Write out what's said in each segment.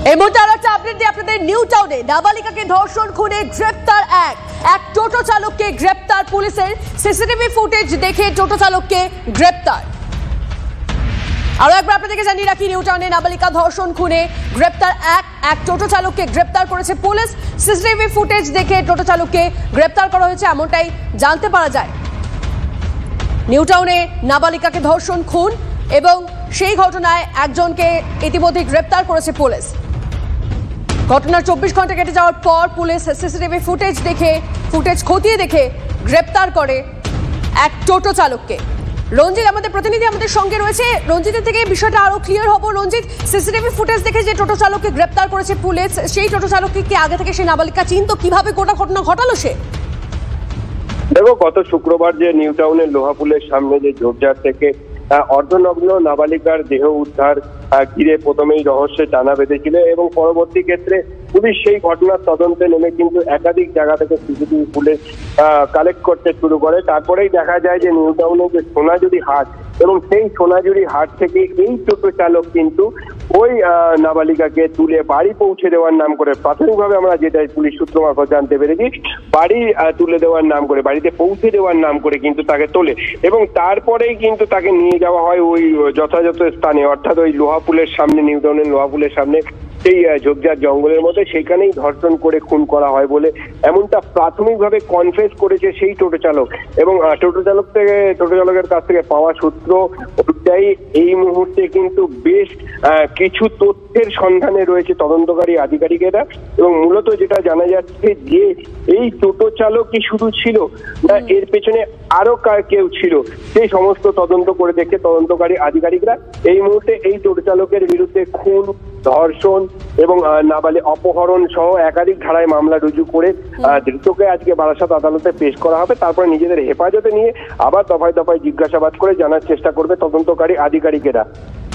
এই মুহূর্তে আরো একটা আপডেট দিই আপনাদের। নিউ টাউনে নাবালিকাকে ধর্ষণ খুনে গ্রেপ্তার এক টোটো চালককে গ্রেপ্তার পুলিশের। সিসিটিভি ফুটেজ দেখে টোটো চালককে গ্রেপ্তার। আরো একবার আপনাদেরকে জানিয়ে রাখি, নিউ টাউনে নাবালিকা ধর্ষণ খুনে গ্রেপ্তার এক টোটো চালককে গ্রেপ্তার করেছে পুলিশ। সিসিটিভি ফুটেজ দেখে টোটো চালককে গ্রেপ্তার করা হয়েছে, এমনটাই জানতে পারা যায়। নিউ টাউনে নাবালিকাকে ধর্ষণ খুন এবং সেই ঘটনায় একজনকে ইতিমধ্যে গ্রেপ্তার করেছে পুলিশ। ঘটনার 24 ঘন্টা কেটে যাওয়ার পর পুলিশ সিসিটিভি ফুটেজ খতিয়ে দেখে গ্রেপ্তার করে এক টোটো চালককে। রঞ্জিত আমাদের প্রতিনিধি আমাদের সঙ্গে রয়েছে, রঞ্জিতের থেকে বিষয়টা আরো ক্লিয়ার হবো। রঞ্জিত, সিসিটিভি ফুটেজ দেখে যে টোটো চালককে গ্রেপ্তার করেছে পুলিশ, সেই টোটো চালককে কি আগে থেকে সেই নাবালিকা চিনতো? কিভাবে গোটা ঘটনা ঘটালো সে? দেখো, গত শুক্রবার যে নিউ টাউনের লোহাপুলের সামনে যে ঝোপঝাড় থেকে অর্ধনগ্ন নাবালিকার দেহ উদ্ধার ঘিরে প্রথমেই রহস্যে টানা বেঁধেছিল এবং পরবর্তী ক্ষেত্রে পুলিশ সেই ঘটনার তদন্তে নেমে কিন্তু একাধিক জায়গা থেকে সিসিটিভি ফুটেজ কালেক্ট করতে শুরু করে। তারপরেই দেখা যায় যে নিউ টাউনে যে সোনাঝুরি হাট এবং সেই সোনাঝুরি হাট থেকে এই টোটো চালক কিন্তু ওই নাবালিকাকে তুলে বাড়ি পৌঁছে দেওয়ার নাম করে, প্রাথমিকভাবে আমরা যেটা পুলিশ সূত্র মারফত জানতে পেরেছি, বাড়ি তুলে দেওয়ার নাম করে, বাড়িতে পৌঁছে দেওয়ার নাম করে কিন্তু তাকে তোলে এবং তারপরেই কিন্তু তাকে নিয়ে যাওয়া হয় ওই যথাযথ স্থানে, অর্থাৎ ওই লোহাপুলের সামনে, নিউ টাউনের লোহাপুলের সামনে সেই ঝোপঝাড় জঙ্গলের মধ্যে, সেখানেই ধর্ষণ করে খুন করা হয় বলে এমনটা প্রাথমিকভাবে কনফেস করেছে সেই টোটো চালক। এবং টোটো চালকের কাছ থেকে পাওয়া সূত্র অনুযায়ী এই মুহূর্তে কিন্তু বেশ কিছু তথ্যের সন্ধানে রয়েছে তদন্তকারী আধিকারিকেরা এবং মূলত যেটা জানা যাচ্ছে যে এই টোটো চালকই শুধু ছিল না, এর পেছনে আরো কেউ ছিল, সেই সমস্ত তদন্ত করে দেখে তদন্তকারী আধিকারিকরা এই মুহূর্তে এই টোটো চালকের বিরুদ্ধে খুন, ধর্ষণ এবং নাবালিকা অপহরণ সহ একাধিক ধারায় মামলা রুজু করে ধৃতকে আজকে বারাসাত আদালতে পেশ করা হবে। তারপরে নিজেদের হেফাজতে নিয়ে আবার দফায় দফায় জিজ্ঞাসাবাদ করে জানার চেষ্টা করবে তদন্তকারী আধিকারিকেরা।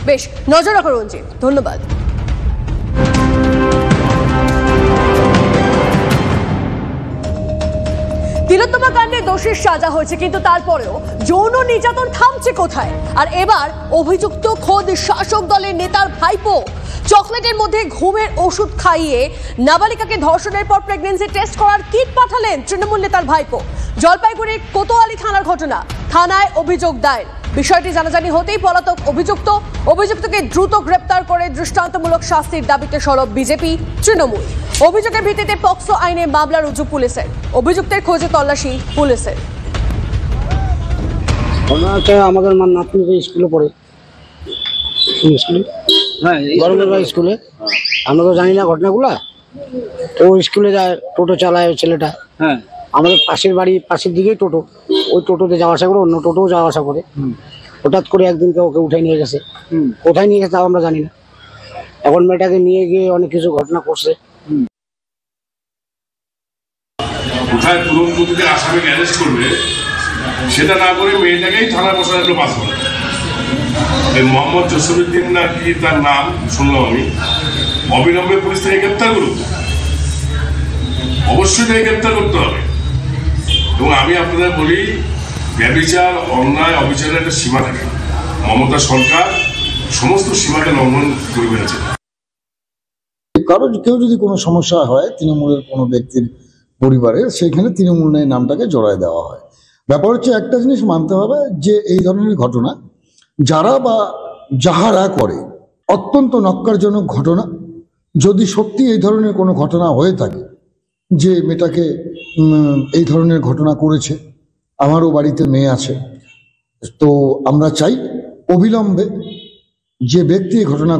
বেশ, নজর রাখো রঞ্জিত, ধন্যবাদ। তিলোত্তমা কাণ্ডে দোষীর সাজা হয়েছে, কিন্তু তারপরেও যৌন নির্যাতন থামছে কোথায়? আর এবার অভিযুক্ত খোদ শাসক দলের নেতার ভাইপো। চকলেটের মধ্যে ঘুমের ওষুধ খাইয়ে নাবালিকাকে ধর্ষণের পর প্রেগন্যান্সি টেস্ট করার কিট পাঠালেন তৃণমূল নেতার ভাইপো। জলপাইগুড়ির কোতোয়ালি থানার ঘটনা, থানায় অভিযোগ দায়ের। বিষয়টি জানাজানি হতেই পলাতক অভিযুক্তকে দ্রুত গ্রেপ্তার করে দৃষ্টান্তমূলক শাস্তির দাবিতে সরব বিজেপি, তৃণমূল। অভিযোগের ভিত্তিতে পক্সো আইনে মামলা রুজু পুলিশের, অভিযুক্তের খোঁজে তল্লাশি পুলিশের। আমাদের নাতনি স্কুলে পড়ে, স্কুলে আমরা তো জানি না ঘটনাগুলা। তো স্কুলে যায়, টোটো চালায় ওই ছেলেটা। হ্যাঁ, আমাদের পাশের বাড়ি, পাশের দিকেই টোটো, ওই টোটোতে যাওয়া আসা করে, অন্য টোটোও যাওয়া আসা করে। হঠাৎ করে একদিনকে ওকে উঠাই নিয়ে গেছে, কোথায় নিয়ে গেছে তাও আমরা জানি না। এখন মেয়েটাকে নিয়ে গিয়ে অনেক কিছু ঘটনা করছে। কোথায় তুরন্ত আসামিকে অ্যারেস্ট করবে সেটা না করে মেয়েটাকেই থানায় বসানো হলো। বাস করে মোহাম্মদ জসিরউদ্দিন না কি তার নাম শুনলাম আমি, অবিলম্বে পুলিশ থেকে গ্রেপ্তার করুক, অবশ্যই তাকে গ্রেপ্তার করতে হবে। এবং আমি আপনাদের বলি, ব্যভিচার, অন্যায়, অবিচারের একটা সীমা থাকে। মমতা সরকার সমস্ত সীমাকে লঙ্ঘন করে ফেলেছে। কেউ যদি কোনো সমস্যা হয় তৃণমূলের কোনো ব্যক্তির পরিবারে, সেইখানে তৃণমূল নামটাকে জড়ায় দেওয়া হয়। ব্যাপার হচ্ছে, একটা জিনিস মানতে হবে যে এই ধরনের ঘটনা যাহারা করে অত্যন্ত নক্কারজনক ঘটনা। যদি সত্যি এই ধরনের কোনো ঘটনা হয়ে থাকে যে মেয়েটাকে এই ধরনের ঘটনা করেছে, আমারও বাড়িতে মেয়ে আছে, তো আমরা চাই অবিলম্বে যে ব্যক্তি এই ঘটনা